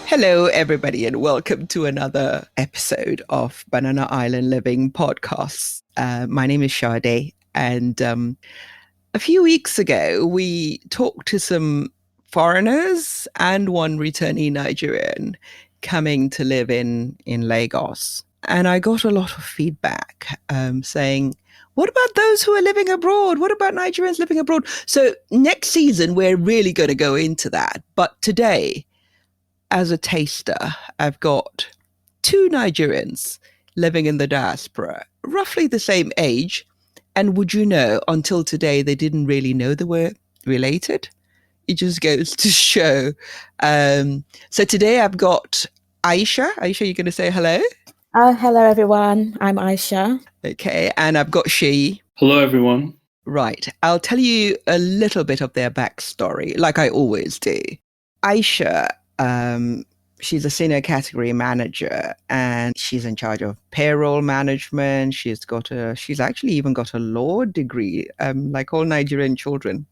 Hello, everybody, and welcome to another episode of Banana Island Living Podcasts. My name is Sade, and a few weeks ago, we talked to some foreigners and one returnee Nigerian coming to live in Lagos. And I got a lot of feedback saying, what about those who are living abroad? What about Nigerians living abroad? So next season, we're really going to go into that. But today, as a taster, I've got two Nigerians living in the diaspora, roughly the same age. And would you know, until today, they didn't really know they were related. It just goes to show. So today I've got Aisha. Aisha, you're going to say hello? Hello, everyone. I'm Aisha. Okay. And I've got Shei. Hello, everyone. Right. I'll tell you a little bit of their backstory, like I always do. Aisha, she's a senior category manager and she's in charge of payroll management. She's actually even got a law degree, like all Nigerian children.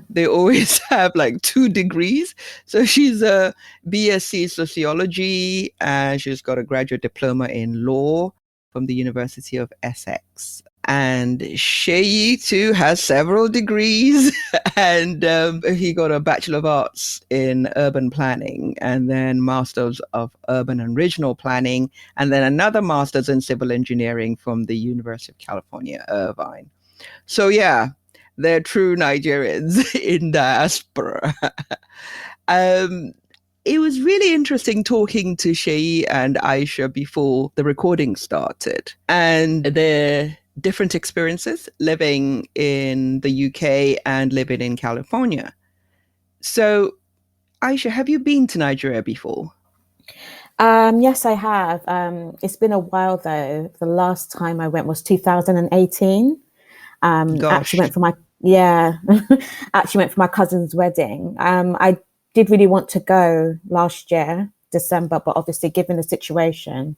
They always have like 2 degrees. So she's a BSc sociology and she's got a graduate diploma in law from the University of Essex. And Shei too has several degrees and he got a Bachelor of Arts in Urban Planning and then Masters of Urban and Regional Planning and then another Masters in Civil Engineering from the University of California, Irvine. So yeah, they're true Nigerians in diaspora. It was really interesting talking to Shei and Aisha before the recording started and their different experiences living in the UK and living in California. So, Aisha, have you been to Nigeria before? Yes, I have. It's been a while though. The last time I went was 2018. Actually went for my actually went for my cousin's wedding. I did really want to go last year, December, but obviously given the situation,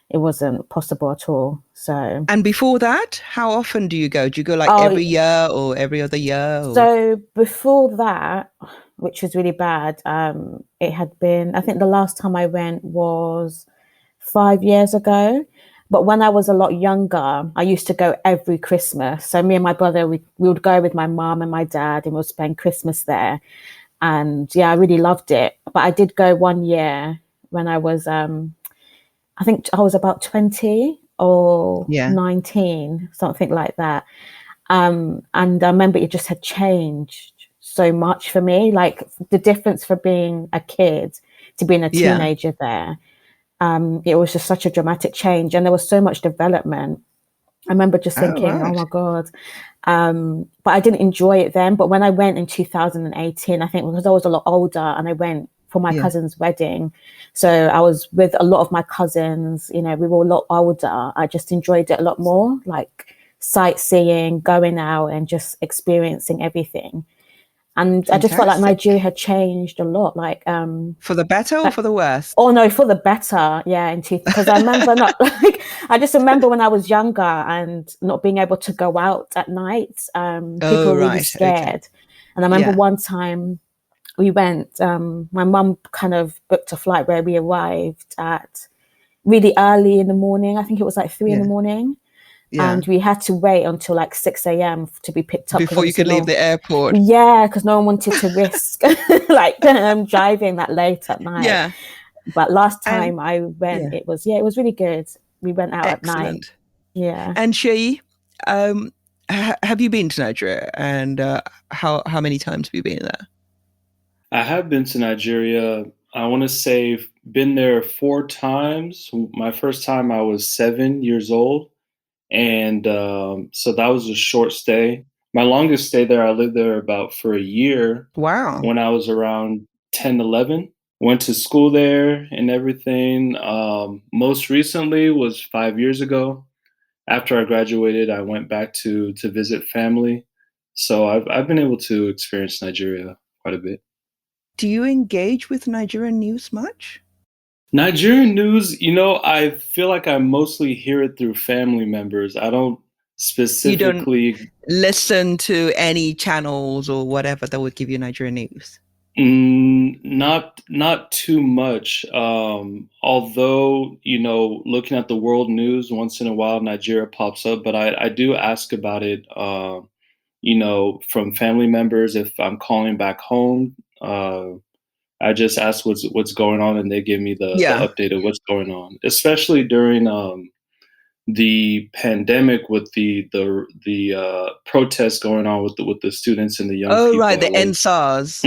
it wasn't possible at all. So. And before that, how often do you go? Do you go like every year or every other year? Or? So before that, which was really bad, it had been, I think the last time I went was 5 years ago. But when I was a lot younger, I used to go every Christmas. So me and my brother, we would go with my mom and my dad and we'll spend Christmas there. And yeah, I really loved it. But I did go 1 year when I was, I think I was about 20 or 19, something like that. And I remember it just had changed so much for me, like the difference for being a kid to being a teenager there. It was just such a dramatic change and there was so much development. I remember just thinking, oh my God. But I didn't enjoy it then. But when I went in 2018, I think because I was a lot older and I went for my cousin's wedding. So I was with a lot of my cousins, you know, we were a lot older. I just enjoyed it a lot more, like sightseeing, going out and just experiencing everying. And fantastic. I just felt like Nigeria had changed a lot, like for the better or for the worse? Oh no, for the better, yeah. Because I remember I just remember when I was younger and not being able to go out at night. People were really scared. Okay. And I remember one time we went. My mum kind of booked a flight where we arrived at really early in the morning. I think it was like 3 in the morning. Yeah. And we had to wait until like 6 a.m. to be picked up. Before you could leave the airport. Yeah, because no one wanted to risk like driving that late at night. Yeah. But last time I went, it was really good. We went out at night. Yeah. And Shei, have you been to Nigeria? And how many times have you been there? I have been to Nigeria. I want to say been there 4 times. My first time I was 7 years old. And so that was a short stay. My longest stay there, I lived there for a year. Wow. When I was around 10, 11. Went to school there and everything. Most recently was 5 years ago. After I graduated, I went back to visit family. So I've been able to experience Nigeria quite a bit. Do you engage with Nigerian news much? Nigerian news, you know, I feel like I mostly hear it through family members. I don't specifically... You don't listen to any channels or whatever that would give you Nigerian news? Not too much. Although, looking at the world news once in a while, Nigeria pops up, but I do ask about it, from family members if I'm calling back home. I just ask what's going on, and they give me the Yeah. update of what's going on, especially during the pandemic with the protests going on with the students and the young Oh, people. right, the NSARS.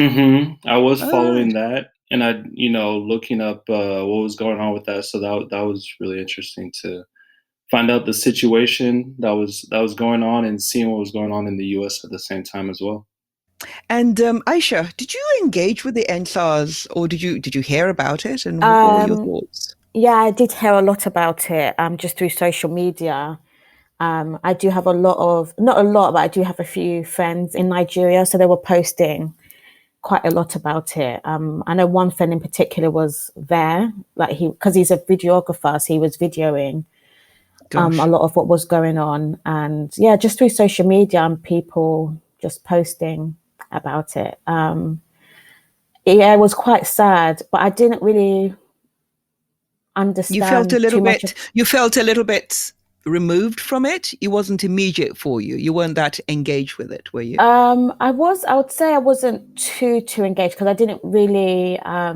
I was All right. following that, and I, looking up what was going on with that. So that was really interesting to find out the situation that was going on and seeing what was going on in the U.S. at the same time as well. And Aisha, did you engage with the NSARS, or did you hear about it, and what were your Um, thoughts? yeah, I did hear a lot about it, just through social media. I do have not a lot, but I do have a few friends in Nigeria, so they were posting quite a lot about it. I know one friend in particular was there, like because he's a videographer, so he was videoing a Gosh. lot of what was going on, and yeah, just through social media and people just posting about it. Yeah, it was quite sad, but I didn't really You felt a understand little too much. bit, you felt a little bit removed from it. It wasn't immediate for you. You weren't that engaged with it, were you? I would say I wasn't too engaged because I didn't really. I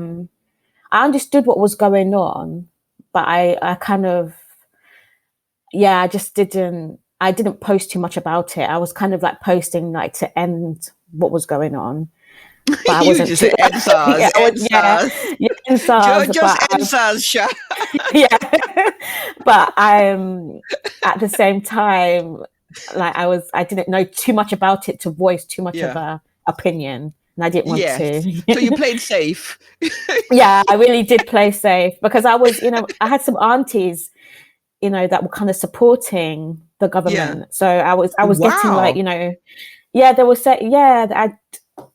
understood what was going on, but I kind of, yeah, I didn't post too much about it. I was kind of like posting like to end what was going on, but I You wasn't just too. say NSARS, Yeah, NSARS. yeah, in SARS, Just NSARS, Sha. yeah, but at the same time, like I didn't know too much about it to voice too much of Yeah. a opinion, and I didn't want Yes. to. So you played safe. Yeah, I really did play safe because I had some aunties, that were kind of supporting the Yeah. government. So I was getting like, Wow. yeah, they were saying, yeah,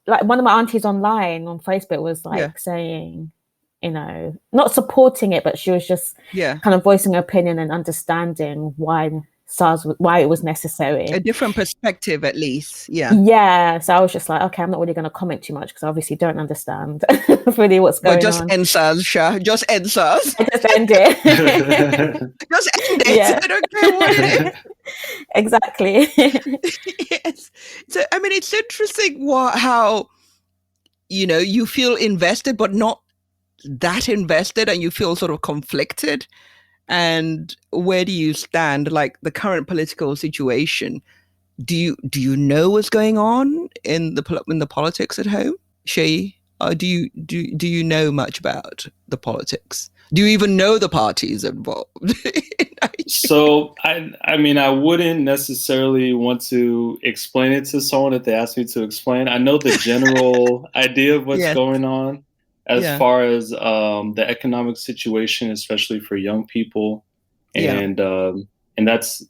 like one of my aunties online on Facebook was Yeah. like saying, not supporting it, but she was just Yeah. kind of voicing her opinion and understanding why it was necessary. A different perspective, at least. Yeah. Yeah, so I was just like, okay, I'm not really going to comment too much because I obviously don't understand really what's But going just on. NSARS, Sha. Just NSARS. I just end it. Just end it. Yeah, I don't care what it is. exactly. Yes. So, I mean, it's interesting how, you feel invested, but not that invested, and you feel sort of conflicted. And where do you stand? Like the current political situation, do you know what's going on in the politics at home, Shay? Do you know much about the politics? Do you even know the parties involved? So I mean, I wouldn't necessarily want to explain it to someone if they asked me to explain. I know the general idea of what's Yes. going on as Yeah. far as the economic situation, especially for young people, Yeah. and that's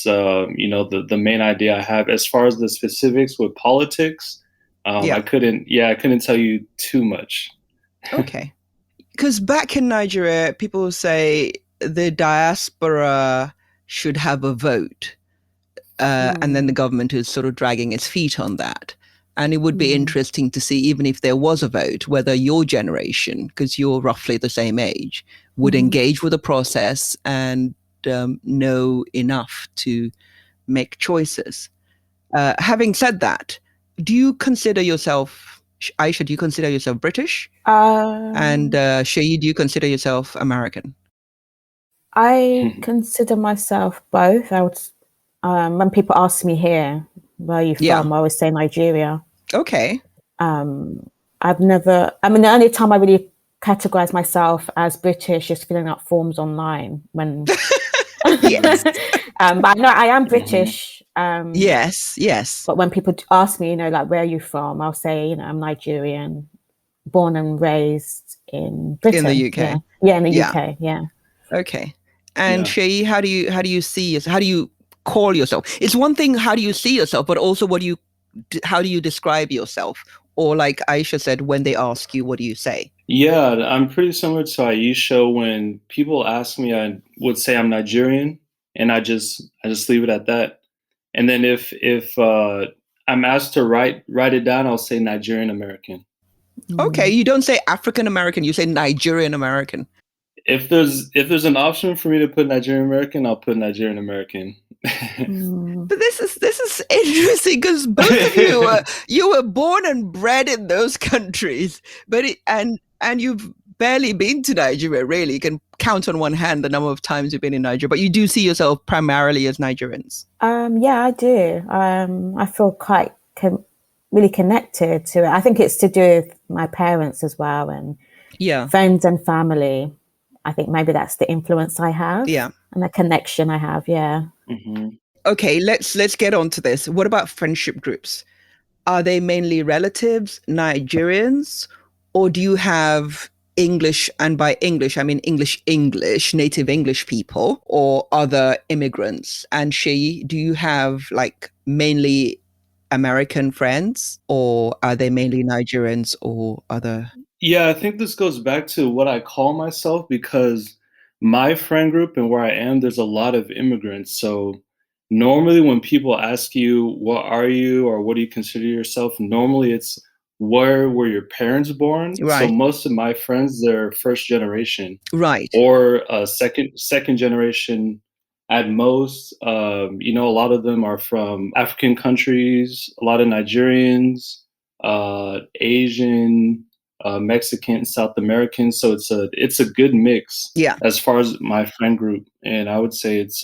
the main idea I have. As far as the specifics with politics, Yeah. I couldn't tell you too much. Okay. Because back in Nigeria, people say the diaspora should have a vote, and then the government is sort of dragging its feet on that. And it would be interesting to see, even if there was a vote, whether your generation, because you're roughly the same age, would engage with the process and know enough to make choices. Having said that, do you consider yourself, Aisha, do you consider yourself British? And Shayi, do you consider yourself American? I consider myself both. I would, when people ask me here, where are you Yeah. from? I always say Nigeria. Okay. I've never, I mean, the only time I really categorize myself as British is filling out forms online when, Yes. but I know I am British. Yes. Yes. But when people ask me, like, where are you from? I'll say, I'm Nigerian, born and raised in In the Britain. UK. Yeah. Yeah, in the Yeah. UK. Yeah. Okay. And Yeah. Shayi, how do you see yourself? How do you call yourself? It's one thing, how do you see yourself, but also how do you describe yourself? Or like Aisha said, when they ask you, what do you say? Yeah, I'm pretty similar to Aisha. When people ask me, I would say I'm Nigerian, and I just leave it at that. And then if I'm asked to write it down, I'll say Nigerian American. Okay, you don't say African American, you say Nigerian American. If there's an option for me to put Nigerian American, I'll put Nigerian American. But this is interesting because both of you were born and bred in those countries, but and you've barely been to Nigeria. Really, you can count on one hand the number of times you've been in Nigeria. But you do see yourself primarily as Nigerians. Yeah, I do. I feel quite really connected to it. I think it's to do with my parents as well, and friends and family. I think maybe that's the influence I have, and the connection I have. Yeah. Mm-hmm. Okay, let's get on to this. What about friendship groups? Are they mainly relatives, Nigerians, or do you have English, and by English I mean English, native English people, or other immigrants? And Sheyi, do you have like mainly American friends, or are they mainly Nigerians or other? Yeah, I think this goes back to what I call myself, because my friend group and where I am, there's a lot of immigrants. So normally when people ask you, what are you, or what do you consider yourself? Normally it's, where were your parents born? Right. So most of my friends, they're first generation. Right. Or second generation at most. A lot of them are from African countries, a lot of Nigerians, Asian, Mexican, South American. So it's a good mix. Yeah. As far as my friend group, and I would say it's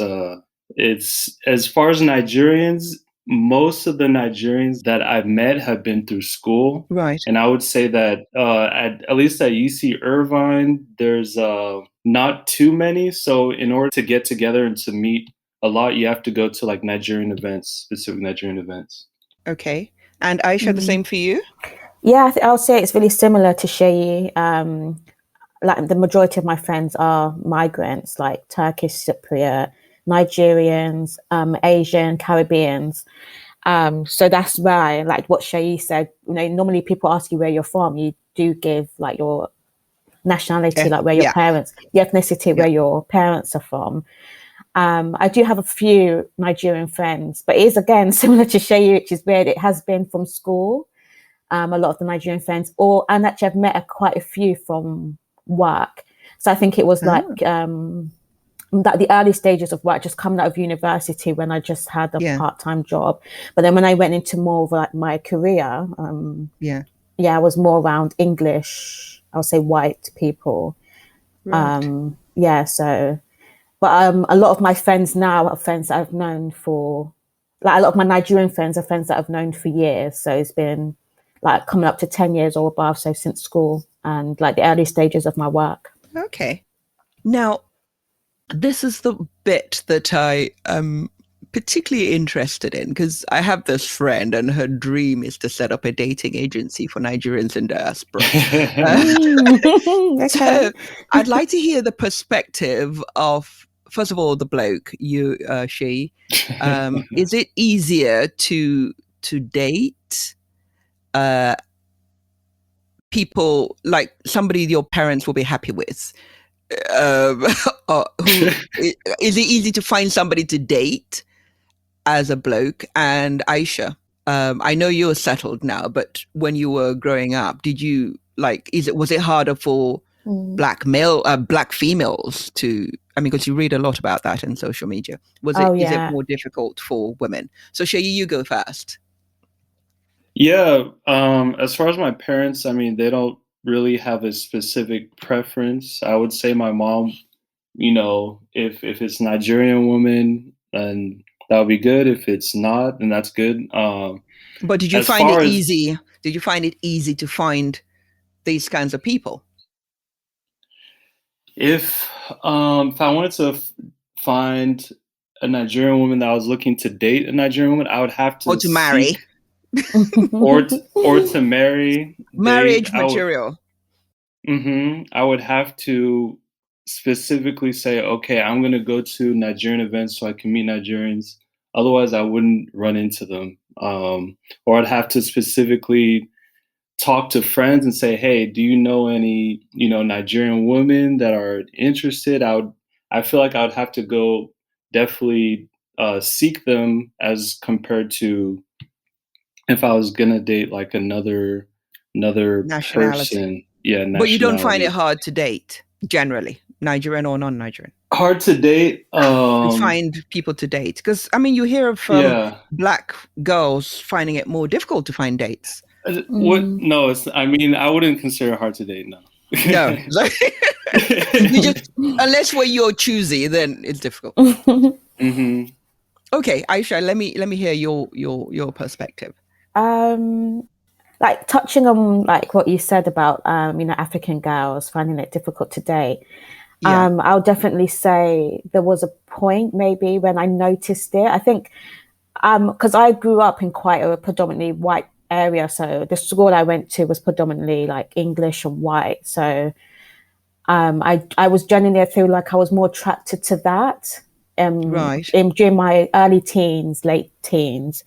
as far as Nigerians, most of the Nigerians that I've met have been through school. Right. And I would say that at least at UC Irvine, there's not too many. So in order to get together and to meet a lot, you have to go to like Nigerian events, specific Nigerian events. Okay. And Aisha, the same for you? Yeah, I'll say it's really similar to Sheyi. Like the majority of my friends are migrants, like Turkish Cypriot, Nigerians, Asian, Caribbeans. So that's why, like what Sheyi said, normally people ask you where you're from. You do give like your nationality, like where your parents, the ethnicity where your parents are from. I do have a few Nigerian friends, but it is again similar to Sheyi, which is weird. It has been from school. A lot of the Nigerian friends, and actually I've met quite a few from work. So I think it was like that the early stages of work, just coming out of university when I just had a part-time job. But then when I went into more of like my career, I was more around English, I would say white people. Right. So, but a lot of my friends now are friends that I've known for, like a lot of my Nigerian friends are friends that I've known for years. So it's been like coming up to 10 years or above, so since school and like the early stages of my work. Okay. Now, this is the bit that I am particularly interested in, because I have this friend and her dream is to set up a dating agency for Nigerians in diaspora. So I'd like to hear the perspective of, first of all, the bloke, she. Is it easier to date people, like somebody your parents will be happy with? Is it easy to find somebody to date as a bloke? And Aisha, I know you're settled now, but when you were growing up, did you was it harder for black females to, because you read a lot about that in social media. Is it more difficult for women? So Sheyi, you go first. Yeah, as far as my parents, they don't really have a specific preference. I would say my mom, if it's Nigerian woman, then that would be good. If it's not, then that's good. But did you find it easy? Did you find it easy to find these kinds of people? If I wanted to find a Nigerian woman that was looking to date a Nigerian woman, I would have to marry. or to marry. Marriage material. I would have to specifically say, okay, I'm going to go to Nigerian events so I can meet Nigerians. Otherwise, I wouldn't run into them. Or I'd have to specifically talk to friends and say, hey, do you know any, Nigerian women that are interested? I feel like I would have to go definitely seek them as compared to if I was gonna date like another another Nationality. person. Yeah, But you don't find it nationality. hard to date, generally, Nigerian or non-Nigerian? Hard to date. To find people to date? Because, I mean, you hear of Yeah. Black girls finding it more difficult to find dates. What? No, it's. I mean, I wouldn't consider it hard to date. No. No. You just, unless when you're choosy, then it's difficult. Mm-hmm. Okay, Aisha, let me hear your perspective. Like touching on like what you said about African girls finding it difficult to date. Yeah. I'll definitely say there was a point maybe when I noticed it. I think because I grew up in quite a predominantly white area, so the school I went to was predominantly like English and white. So I was genuinely, I feel like I was more attracted to that Right. during my early teens, late teens.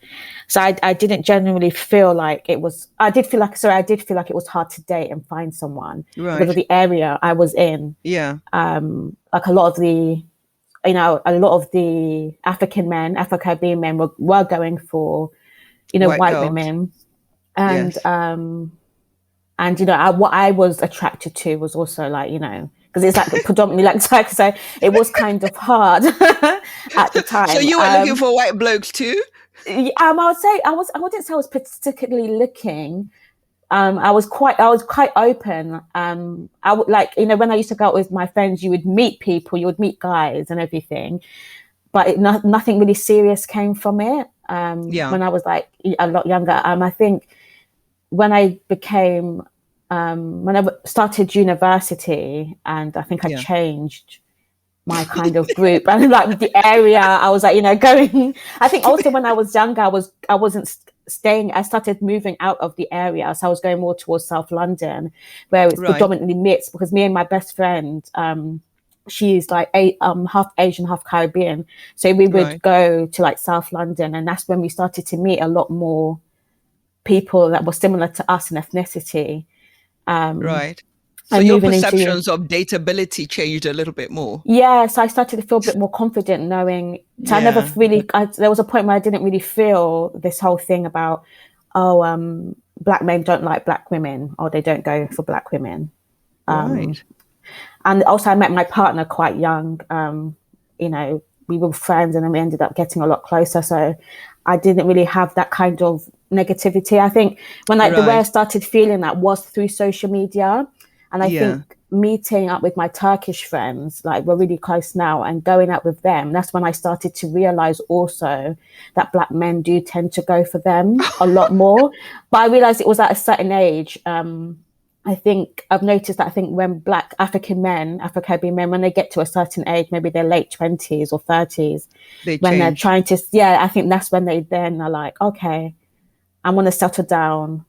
So I didn't genuinely feel like it was, I did feel like it was hard to date and find someone because of Right. the area I was in. Yeah. Like a lot of the African men, Afro-Caribbean men were going for, White white girls. women. And, Yes. and what I was attracted to was also like, because it's like predominantly like so it was kind of hard at the time. So you were looking for white blokes too? I would say I wouldn't say I was particularly looking. I was quite open. I would like, when I used to go out with my friends, you would meet people, you would meet guys and everything, but nothing really serious came from it. Yeah. When I was like a lot younger, I think when I became when I started university, and I think I changed my kind of group and like the area I was like, going. I think also when I was younger, I wasn't staying. I started moving out of the area, so I was going more towards South London, where it's predominantly mixed. Because me and my best friend, she's like half Asian, half Caribbean, so we would go to like South London, and that's when we started to meet a lot more people that were similar to us in ethnicity. Right. So your perceptions of dateability changed a little bit more. Yeah, so I started to feel a bit more confident knowing. So I never really. There was a point where I didn't really feel this whole thing about, Black men don't like Black women, or they don't go for Black women. Right. And also, I met my partner quite young. We were friends, and then we ended up getting a lot closer. So I didn't really have that kind of negativity. I think the way I started feeling that was through social media. And I think meeting up with my Turkish friends, like we're really close now, and going out with them, that's when I started to realize also that Black men do tend to go for them a lot more. But I realized it was at a certain age. I think I've noticed that when Black African men, Afro-Caribbean men, when they get to a certain age, maybe their late 20s or 30s, they're trying to, I think that's when they then are like, okay, I want to settle down.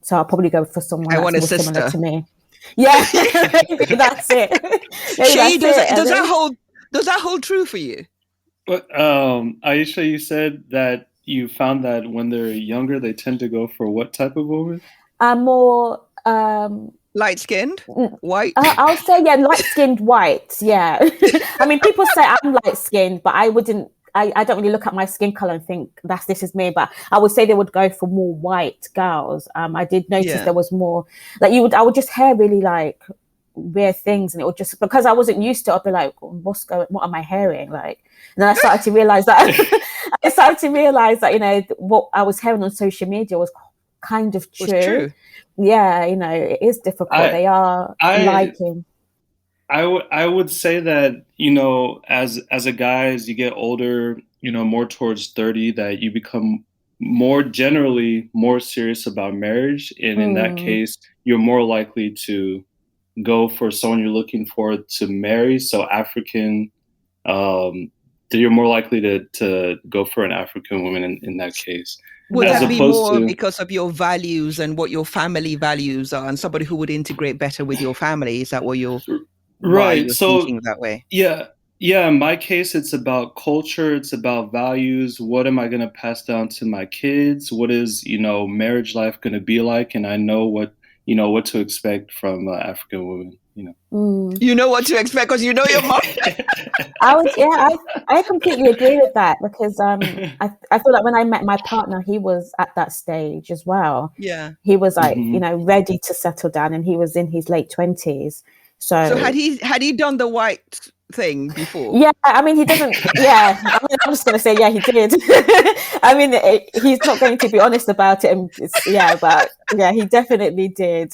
So I'll probably go for someone that's more similar to me. Yeah, that's it. Shay, does that hold true for you? But Aisha, you said that you found that when they're younger, they tend to go for what type of woman? More light-skinned, white. I'll say light-skinned white. Yeah, I mean, people say I'm light-skinned, but I wouldn't. I don't really look at my skin color and think this is me, but I would say they would go for more white girls. I did notice there was more like I would just hear really like weird things, and it would just, because I wasn't used to it, I'd be like, what am I hearing? Like, and then I started to realize that what I was hearing on social media was kind of true. Yeah, it is difficult. They are liking. I would say that, as a guy, as you get older, more towards 30, that you become generally more serious about marriage. And in that case, you're more likely to go for someone you're looking for to marry. So African, you're more likely to go for an African woman in that case. Would that be more because of your values and what your family values are, and somebody who would integrate better with your family? Is that what you're... Right. So thinking that way? Yeah. In my case, it's about culture. It's about values. What am I going to pass down to my kids? What is, marriage life going to be like? And I know what to expect from an African woman. You know what to expect because you know your mom. I completely agree with that because I feel like when I met my partner, he was at that stage as well. Yeah. He was like, ready to settle down, and he was in his late 20s. So had he done the white thing before? Yeah, I mean, he doesn't. Yeah, I mean, I'm just going to say, yeah, he did. I mean, he's not going to be honest about it. And but yeah, he definitely did.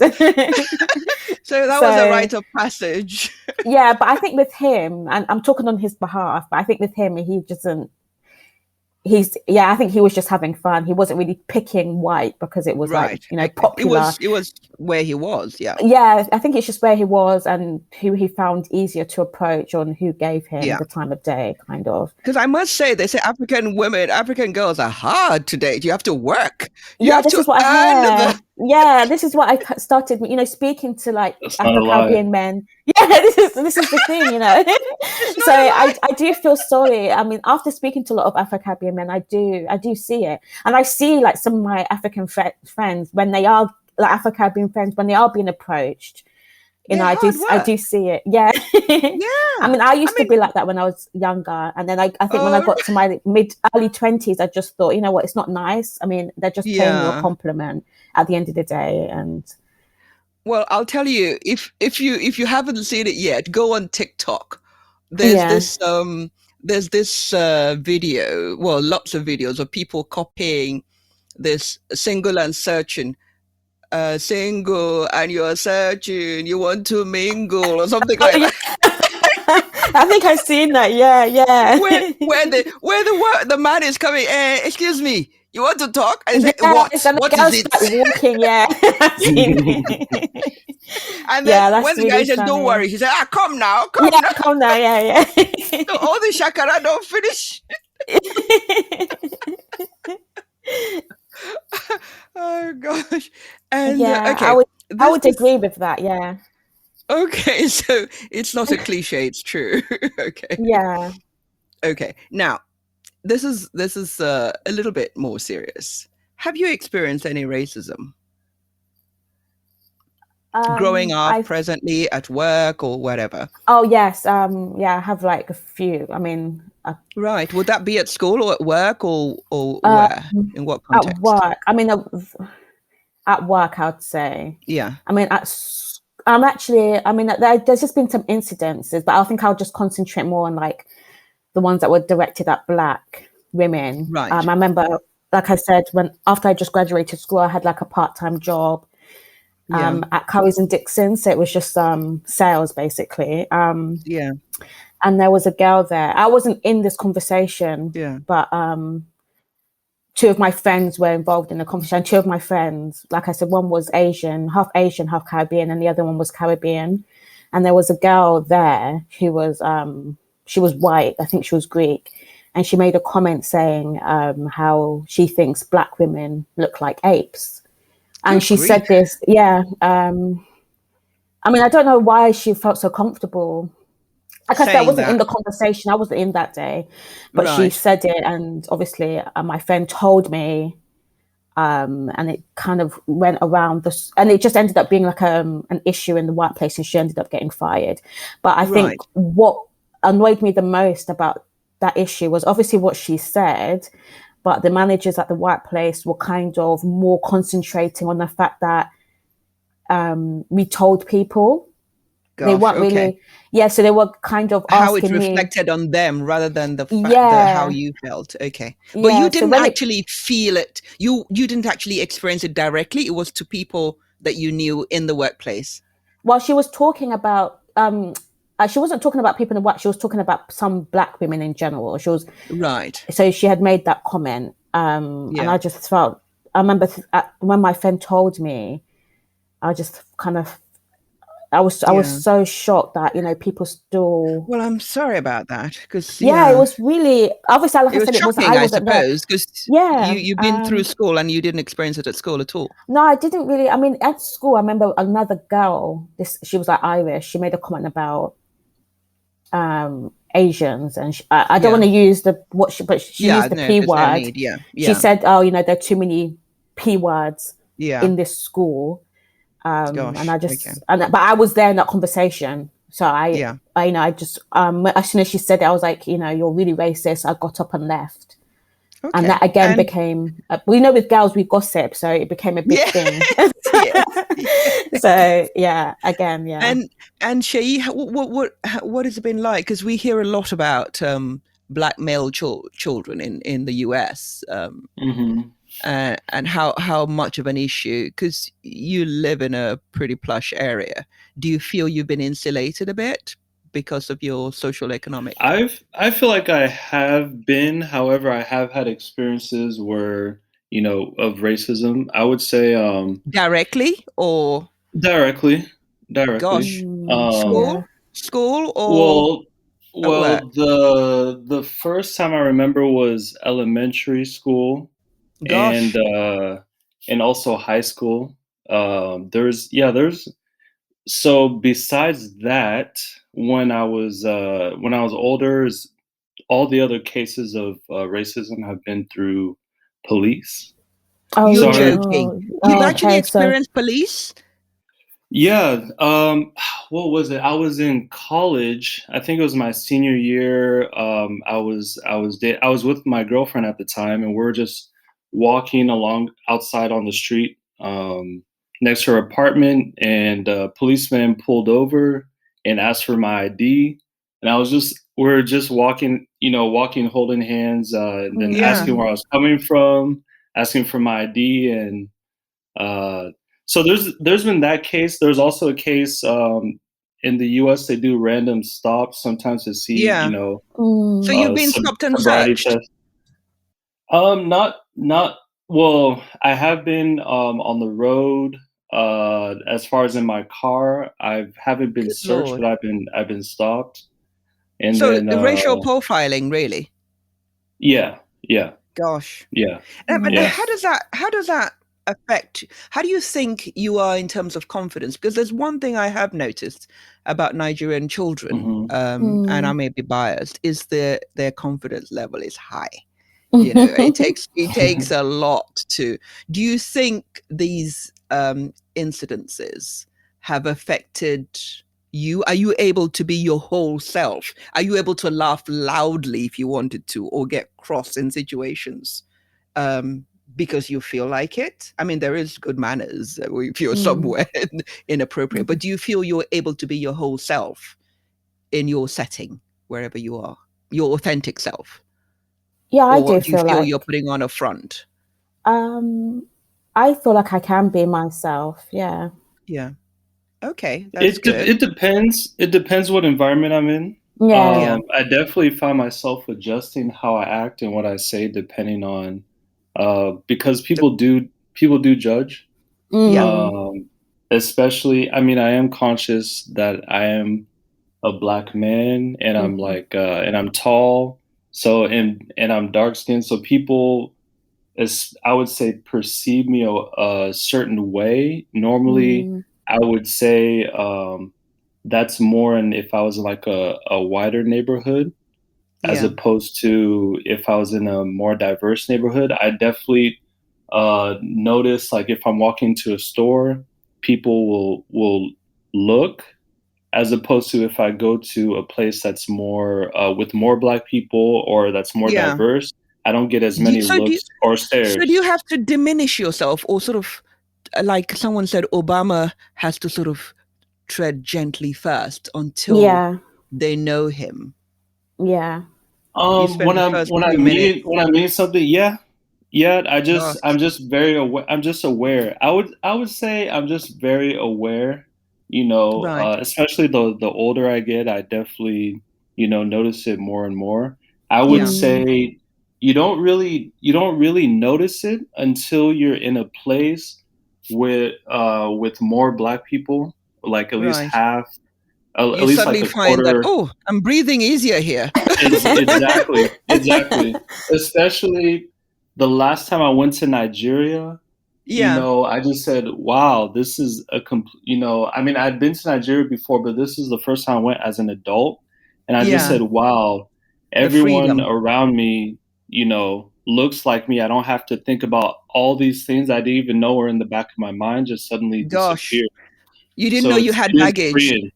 So that was a rite of passage. Yeah, but I think with him, and I'm talking on his behalf, but I think with him, he doesn't. I think he was just having fun. He wasn't really picking white because it was popular. It was where he was. Yeah. Yeah, I think it's just where he was and who he found easier to approach and who gave him the time of day, kind of. Because I must say, they say African girls are hard to date. You have to work. This is what I heard. Yeah, this is what I started, speaking to like Afro-Caribbean men. Yeah, this is the thing, So I do feel sorry. I mean, after speaking to a lot of Afro-Caribbean men, I do see it. And I see like some of my African friends when they are like Afro-Caribbean friends, when they are being approached, I do see it. Yeah. Yeah. I mean, I used to be like that when I was younger. And then I think when I got to my early 20s, I just thought, you know what, it's not nice. I mean, they're just paying you a compliment at the end of the day. And well, I'll tell you, if you haven't seen it yet, go on TikTok. There's this video, well, lots of videos of people copying this single and searching. Single and you're searching, you want to mingle or something like that. I think I've seen that. Yeah. Where the man is coming. Excuse me, you want to talk? And say, what is it? Walking, yeah. And then when the guy says, "Don't worry," he said, "Come now, come now." Yeah. So all the shakara don't finish. Oh gosh. And okay, I would agree with that. Yeah. Okay, so it's not a cliche, it's true. Okay. Yeah. Okay. Now, this is a little bit more serious. Have you experienced any racism? Growing up, presently, at work or whatever? Oh yes. I have like a few. I mean, right. Would that be at school or at work or where? In what context? At work. I mean, at work, I would say. Yeah. I mean, there's just been some incidences, but I think I'll just concentrate more on like the ones that were directed at Black women. Right. I remember, like I said, after I just graduated school, I had like a part-time job at Currys and Dixon. So it was just sales basically. Yeah. And there was a girl there. I wasn't in this conversation, but two of my friends were involved in the conversation. Two of my friends, like I said, one was Asian, half Caribbean, and the other one was Caribbean. And there was a girl there who was, she was white. I think she was Greek. And she made a comment saying how she thinks Black women look like apes. And she said this, I mean, I don't know why she felt so comfortable. Because that wasn't in the conversation. I wasn't in that day. But she said it. And obviously my friend told me. And it kind of went around this. And it just ended up being like an issue in the workplace. And she ended up getting fired. But I think what annoyed me the most about that issue was obviously what she said. But the managers at the workplace were kind of more concentrating on the fact that we told people. Gosh, they weren't really, so they were kind of asking how it reflected on them rather than the fact how you felt. Okay, but you didn't actually feel it. You didn't actually experience it directly. It was to people that you knew in the workplace. Well, she was talking about. She wasn't talking about people in the work. She was talking about some Black women in general. She was right. So she had made that comment, and I just felt. I remember when my friend told me, I just kind of. I was so shocked that people still. Well, I'm sorry about that because it was really obviously like I said, it wasn't. I suppose because you've been through school and you didn't experience it at school at all. No, I didn't really. I mean, at school, I remember another girl. She was like Irish. She made a comment about Asians, and I don't want to use but she used the P word. She said, "Oh, there are too many P words in this school." And I okay. just, but I was there in that conversation. So Yeah. I just, as soon as she said it, I was like, you're really racist. I got up and left. Okay. And that again became, we know with girls, we gossip. So it became a big thing. Yes. So yeah, again, yeah. And Shayi, what has it been like? Because we hear a lot about black male children in the US. And how much of an issue, because you live in a pretty plush area. Do you feel you've been insulated a bit because of your social economic? I feel like I have been. However, I have had experiences where, of racism. I would say Directly or directly. gosh, Yeah. school or Well, at work? the first time I remember was elementary school and Gosh, also high school. There's so besides that, when I was older, all the other cases of racism have been through police. Oh, you're So I really? remember, joking. You've actually Okay. So, experienced police? yeah. What was it? I was in college. I think it was my senior year. I was with my girlfriend at the time, and we are just walking along outside on the street next to her apartment, and a policeman pulled over and asked for my ID. And we are just walking, walking, holding hands, and then Yeah. asking where I was coming from, asking for my ID, and uh, so there's been that case. There's also a case in the U.S. They do random stops sometimes to see, Yeah. So you've been some stopped and sobriety searched? tests. Not well. I have been on the road. As far as in my car, I haven't been Good searched, Lord. but I've been stopped. And So then racial profiling, really? yeah, yeah, Gosh. yeah, But yeah. how does that affect, how do you think you are in terms of confidence? Because there's one thing I have noticed about Nigerian children, Hmm. and I may be biased, is their confidence level is high. It takes a lot to. Do you think these incidences have affected you? Are you able to be your whole self? Are you able to laugh loudly if you wanted to, or get cross in situations because you feel like it? I mean, there is good manners if you're somewhere inappropriate, but do you feel you're able to be your whole self in your setting, wherever you are, your authentic self? Yeah, I Or do do you feel feel you're like putting on a front? um I feel like I can be myself. Yeah. Yeah. Okay, that's good. It depends. It depends what environment I'm in. Yeah. Yeah. I definitely find myself adjusting how I act and what I say depending on because The, people do judge. yeah. Um, Especially, I mean, I am conscious that I am a black man and I'm Mhm. like and I'm tall, so and I'm dark skinned, so people, as I would say, perceive me a certain way. Normally, Mm. I would say that's more in if I was in like a wider neighborhood as Yeah. opposed to if I was in a more diverse neighborhood. I definitely notice, like, if I'm walking to a store, people will look, as opposed to if I go to a place that's more with more black people or that's more Yeah. diverse. I don't get as Do you, many so do you, looks or so do you stares. have to diminish yourself, or sort of, like someone said, Obama has to sort of tread gently first until Yeah. they know him? Yeah. You spend When the I first when I few minutes. meet when I meet something, yeah, yeah. I'm Gosh. just very aware. I'm just aware. I would say I'm just very aware. Right. Especially the older I get, I definitely notice it more and more. I would Yeah. Mm. say you don't really notice it until you're in a place with more black people, like at least Right. half, at You least like suddenly a find that, quarter. oh, I'm breathing easier here. Exactly, exactly. Especially the last time I went to Nigeria, Yeah. I just said, "Wow, this is a complete." I mean, I'd been to Nigeria before, but this is the first time I went as an adult, and I just Yeah. said, "Wow, The everyone freedom. around me, you know, looks like me. I don't have to think about all these things I didn't even know were in the back of my mind just suddenly Gosh, disappear. you didn't So know you had it is baggage. freeing.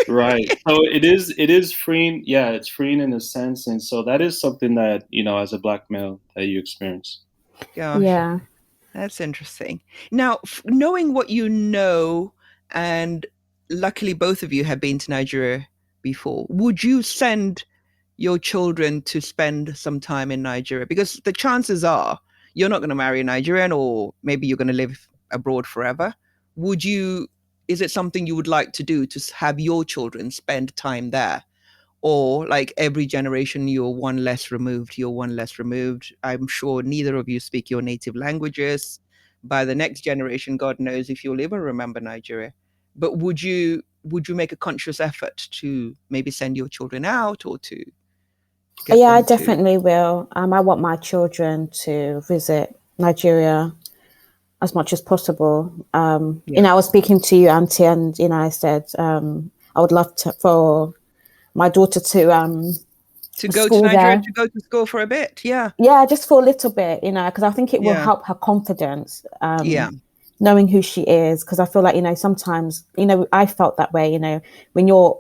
Right. So it is freeing. Yeah, it's freeing in a sense. And so that is something that, as a Black male that you experience. Gosh, Yeah. that's interesting. Now, knowing what you know, and luckily both of you have been to Nigeria before, would you send your children to spend some time in Nigeria? Because the chances are you're not going to marry a Nigerian, or maybe you're going to live abroad forever. Is it something you would like to do, to have your children spend time there? Or like every generation, you're one less removed, I'm sure neither of you speak your native languages. By the next generation, God knows if you'll ever remember Nigeria. But would you make a conscious effort to maybe send your children out, or to get Yeah, I them to? definitely will. I want my children to visit Nigeria as much as possible. I was speaking to you, Auntie, and I said I would love for my daughter to Go to school Nigeria, there. to go to school for a bit. Yeah, just for a little bit, because I think it will help her confidence. Yeah. Knowing who she is, because I feel like sometimes I felt that way. When you're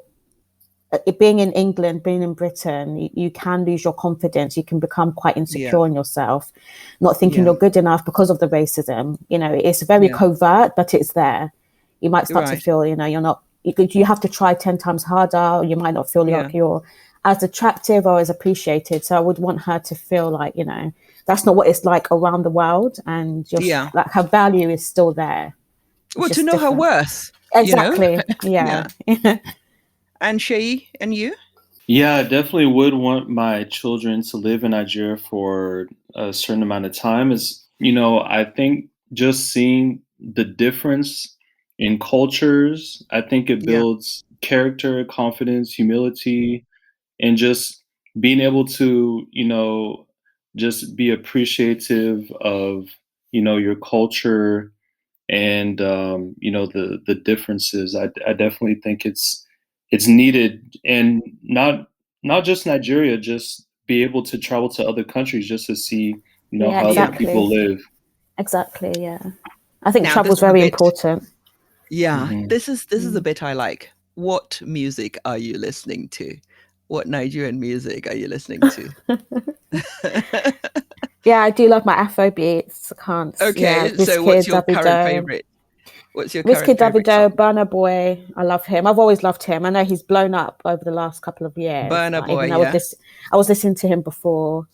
being in England, being in Britain, you can lose your confidence. You can become quite insecure in yourself, not thinking you're good enough because of the racism. It's very covert, but it's there. You might start to feel, you're not, you have to try 10 times harder. Or you might not feel like you're as attractive or as appreciated. So I would want her to feel like, that's not what it's like around the world. And just like her value is still there. Well, to know her worth. Exactly. Yeah. And Sheyi, and you? Yeah, I definitely would want my children to live in Nigeria for a certain amount of time. I think just seeing the difference in cultures, I think it builds character, confidence, humility, and just being able to, just be appreciative of, your culture and, the differences. I definitely think it's needed, and not just Nigeria, just be able to travel to other countries just to see, how other people live. Exactly. Yeah. I think travel is very important. Yeah. Mm-hmm. This is a bit I like. What music are you listening to? What Nigerian music are you listening to? Yeah, I do love my Afro beats. I can't. Okay, Yeah, so what's your current favorite? Wizkid Davido, Burna Boy. I love him. I've always loved him. I know he's blown up over the last couple of years. Burna Boy, I was listening to him before.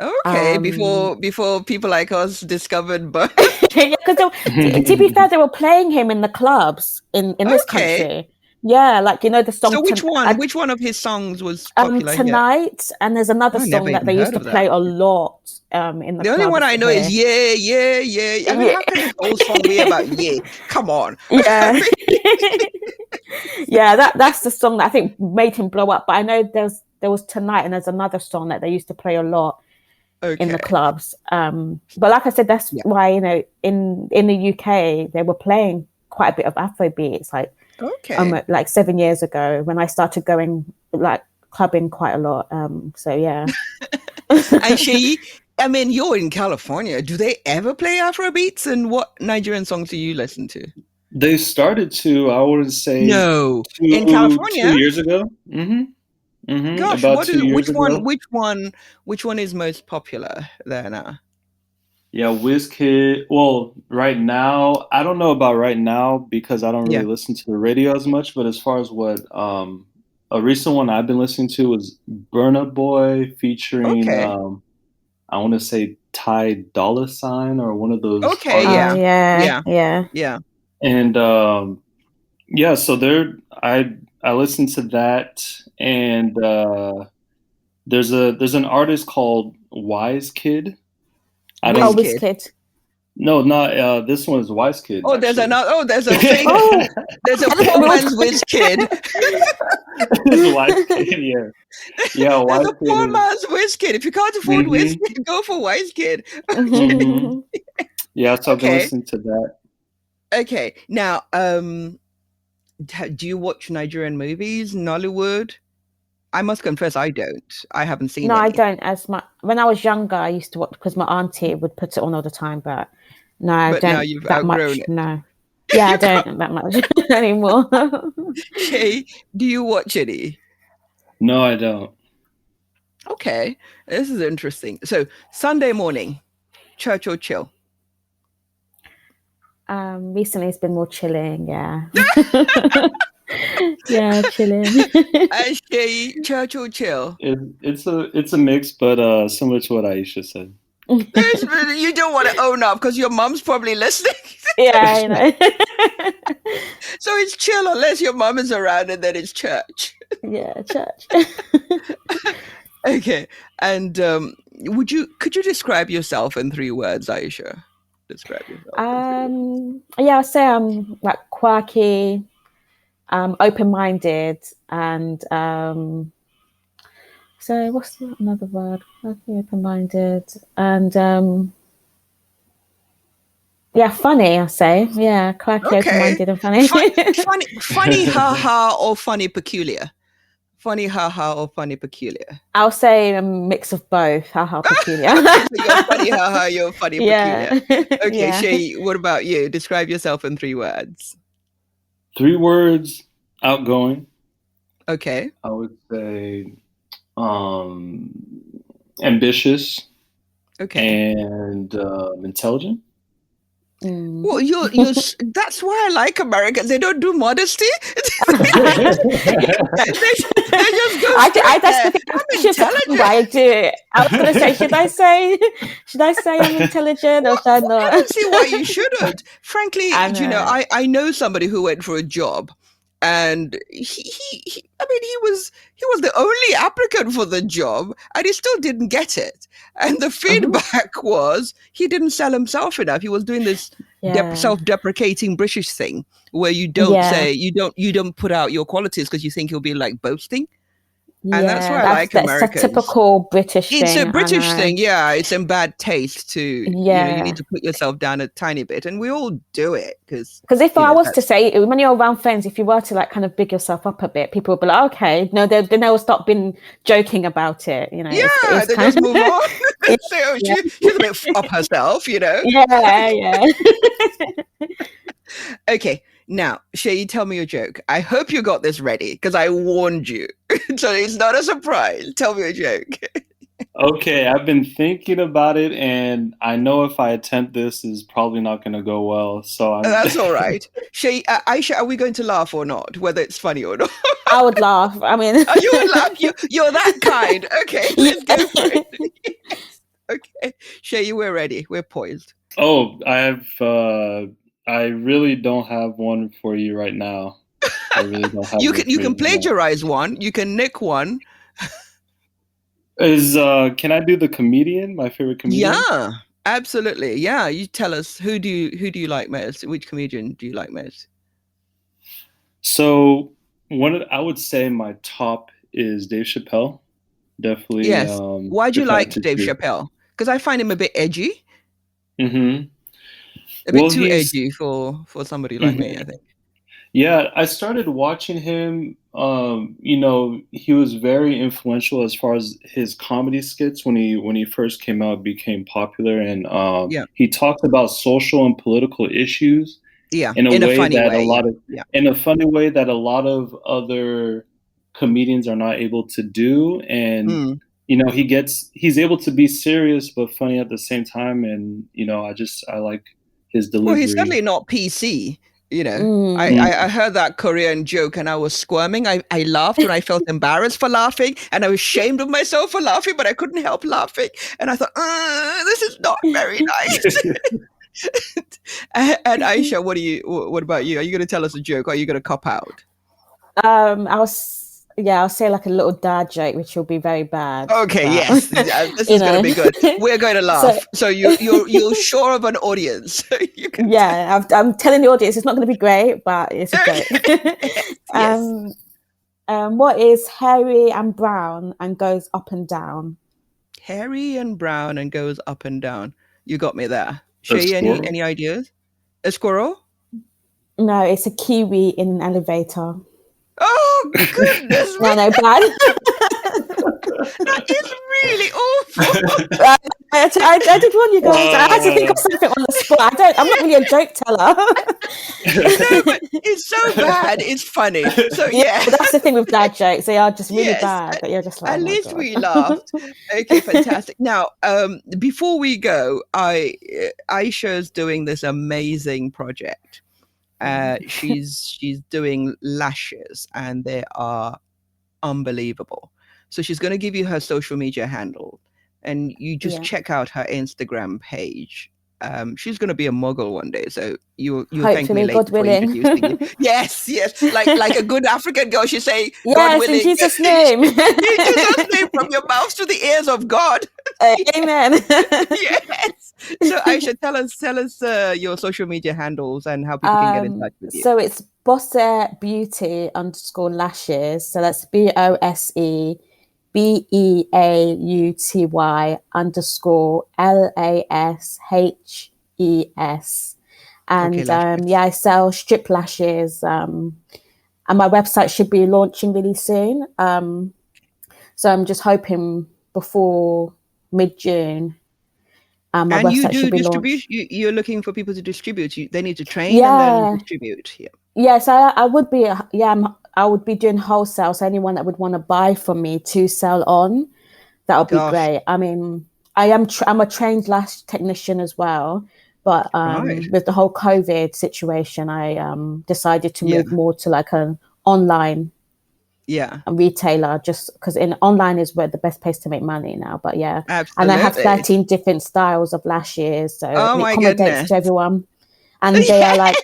Okay, before people like us discovered Burna. Yeah, because to be fair, they were playing him in the clubs in this country. Yeah, like the song. So which one of his songs was popular Tonight, and there's another song that they used to play a lot in the clubs. The only one I know is Yeah, Yeah, Yeah. I mean, how can this whole song be about yeah? Come on. Yeah. Yeah, that's the song that I think made him blow up. But I know there was Tonight, and there's another song that they used to play a lot in the clubs. But like I said, that's why in the UK they were playing quite a bit of Afrobeats, like 7 years ago when I started going like clubbing quite a lot. So yeah. And Sheyi, I mean, you're in California. Do they ever play Afrobeats? And what Nigerian songs do you listen to? They started to, I would say, in California 2 years ago. Mm-hmm. Mm-hmm. Gosh, about 2 years ago. Which one is most popular there now? Yeah, Wizkid. Well, right now, I don't know about right now because I don't really listen to the radio as much. But as far as what a recent one I've been listening to was Burna Boy featuring I want to say Ty Dolla $ign or one of those. Okay, yeah. And so I listened to that, and there's an artist called Wise Kid. Wizkid. No, not this one is Wise Kid. Oh, there's another. Oh, there's a fake. There's a poor man's Wizkid. Wise Kid, yeah. Wise There's a poor man's Wizkid. If you can't afford Wizkid, go for Wise Kid. Mm-hmm. Yeah, so I've been listening to that. Okay, now, do you watch Nigerian movies, Nollywood? I must confess, I don't. I haven't seen No, I any. don't. As my When I was younger, I used to watch because my auntie would put it on all the time. But no, I But now don't you've that outgrown much. it. No, yeah, I don't that much anymore. Shay, do you watch any? No, I don't. Okay, this is interesting. So Sunday morning, church or chill? Recently, it's been more chilling. Yeah, yeah, chilling. And Shay, church or chill? It's a mix, but similar to what Aisha said. You don't want to own up because your mom's probably listening. Yeah, I know. So it's chill unless your mom is around, and then it's church. Yeah, church. Okay. And could you describe yourself in 3 words, Aisha? Describe yourself in 3 words. Yeah, I'll say I'm like quirky, open-minded, and so what's another word? Quirky, open-minded, and yeah, funny. I'll say, yeah, quirky, Okay. open-minded, and funny. Funny, haha, or funny, peculiar? Funny, haha, or funny, peculiar? I'll say a mix of both. Haha, peculiar. So you're funny, haha, you're funny, Yeah. peculiar. Okay, Yeah. Shay, what about you? Describe yourself in 3 words. 3 words: outgoing. Okay. I would say ambitious Okay. and intelligent. Well, you're that's why I like Americans. They don't do modesty. they just go I straight there. that's intelligent. I do. I was going to say, should I say I'm intelligent or should I I not? don't see why you shouldn't. Frankly, I you know, know. I know somebody who went for a job, and he I mean, he was the only applicant for the job, and he still didn't get it. And the feedback was he didn't sell himself enough. He was doing this Yeah. self-deprecating British thing where you don't Yeah. say you don't put out your qualities because you think you'll be like boasting. And that's Yeah, why I like that's Americans. a typical British thing. It's a I British know. thing, yeah. It's in bad taste to, you Yeah. need to put yourself down a tiny bit, and we all do it because if I was to say, when you're around friends, if you were to like kind of big yourself up a bit, people would be like, okay, no, then they'll stop being joking about it. You know, yeah, they just move on. Say, oh, Yeah. she's a bit up herself, you know. Yeah, yeah. Okay, now Shay, tell me your joke. I hope you got this ready because I warned you, so it's not a surprise. Tell me a joke. Okay, I've been thinking about it, and I know if I attempt this, is probably not going to go well. So That's all right. Shay, Aisha, are we going to laugh or not? Whether it's funny or not? I would laugh. I mean, you would laugh. You're that kind. Okay, let's go for it. Okay, Shay, we're ready. We're poised. Oh, I really don't have one for you right now. I really don't have. You can plagiarize one. You can nick one. Can I do the comedian? My favorite comedian? Yeah, absolutely. Yeah, you tell us who do you like most? Which comedian do you like most? So I would say my top is Dave Chappelle. Definitely. Yes. Why do you like Dave Chappelle? Because I find him a bit edgy. Mm-hmm. A bit too edgy for somebody like me, I think. Yeah, I started watching him. He was very influential as far as his comedy skits when he first came out, became popular, and he talked about social and political issues. Yeah, in a funny way that a lot of other comedians are not able to do, and he's able to be serious but funny at the same time, and I like his delivery. Well, he's certainly not PC. I heard that Korean joke and I was squirming. I laughed when I felt embarrassed for laughing, and I was ashamed of myself for laughing, but I couldn't help laughing. And I thought, this is not very nice. And Aisha, what about you? Are you going to tell us a joke, or are you going to cop out? I'll say like a little dad joke, which will be very bad. Okay, yes, this is going to be good. We're going to laugh. So you're sure of an audience. You can I'm telling the audience it's not going to be great, but it's a joke. Yes. What is hairy and brown and goes up and down? Hairy and brown and goes up and down. You got me there. Shay, any ideas? A squirrel? No, it's a kiwi in an elevator. Oh, goodness. No, bad. That is really awful. I did warn you guys. I had to think of something on the spot. I'm not really a joke teller. No, but it's so bad. It's funny. So yeah, that's the thing with dad jokes. They are just really yes, bad. That you're just like, at oh my least God. we laughed. Okay, fantastic. Now, before we go, Aisha's doing this amazing project. She's doing lashes, and they are unbelievable. So she's going to give you her social media handle, and you just check out her Instagram page. She's going to be a mogul one day, so you'll thank me Hopefully, later God for willing. introducing you. Yes, like a good African girl, she say, God Yes, willing. in Jesus' name. In Jesus' name, from your mouth to the ears of God. Amen. Yes. So Aisha, tell us your social media handles and how people can get in touch with you. So it's Bosse Beauty _lashes. So that's BOSE BEAUTY _LASHES. And I sell strip lashes. And my website should be launching really soon. So I'm just hoping before mid-June. My and you website do should be distribution. launched. You're looking for people to distribute. They need to train and then distribute. Yeah. Yes, I would be. I would be doing wholesale. So anyone that would want to buy from me to sell on, that would be great. I mean, I'm a trained lash technician as well, but with the whole COVID situation, I decided to move more to like an online retailer, just because online is where the best place to make money now. But absolutely. And I have 13 different styles of lashes, so it accommodates to everyone. And they are like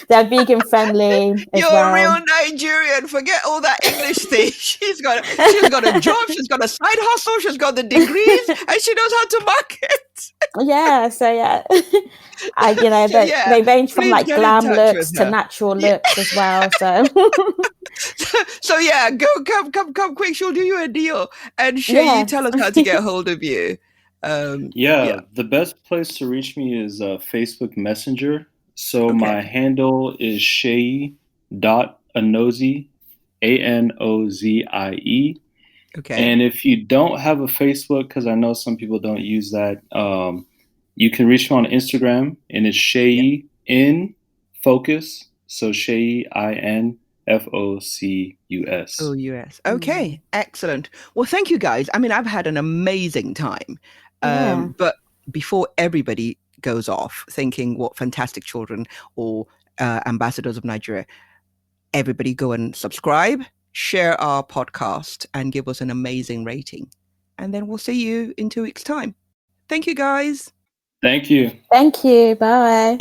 they're vegan friendly as You're well. a real Nigerian. Forget all that English thing. She's got a job. She's got a side hustle. She's got the degrees, and she knows how to market. They range from like glam looks to natural looks as well. So come quick. She'll do you a deal. And Shay, tell us how to get hold of you. The best place to reach me is Facebook Messenger. So my handle is Shay.Anozie, ANOZIE. Okay. And if you don't have a Facebook, because I know some people don't use that, you can reach me on Instagram, and it's Shay in Focus. So Shay INFOCUS. OUS. Okay, excellent. Well, thank you guys. I mean, I've had an amazing time. But before everybody goes off thinking what fantastic children or ambassadors of Nigeria, everybody go and subscribe, share our podcast, and give us an amazing rating. And then we'll see you in 2 weeks' time. Thank you, guys. Thank you. Thank you. Bye.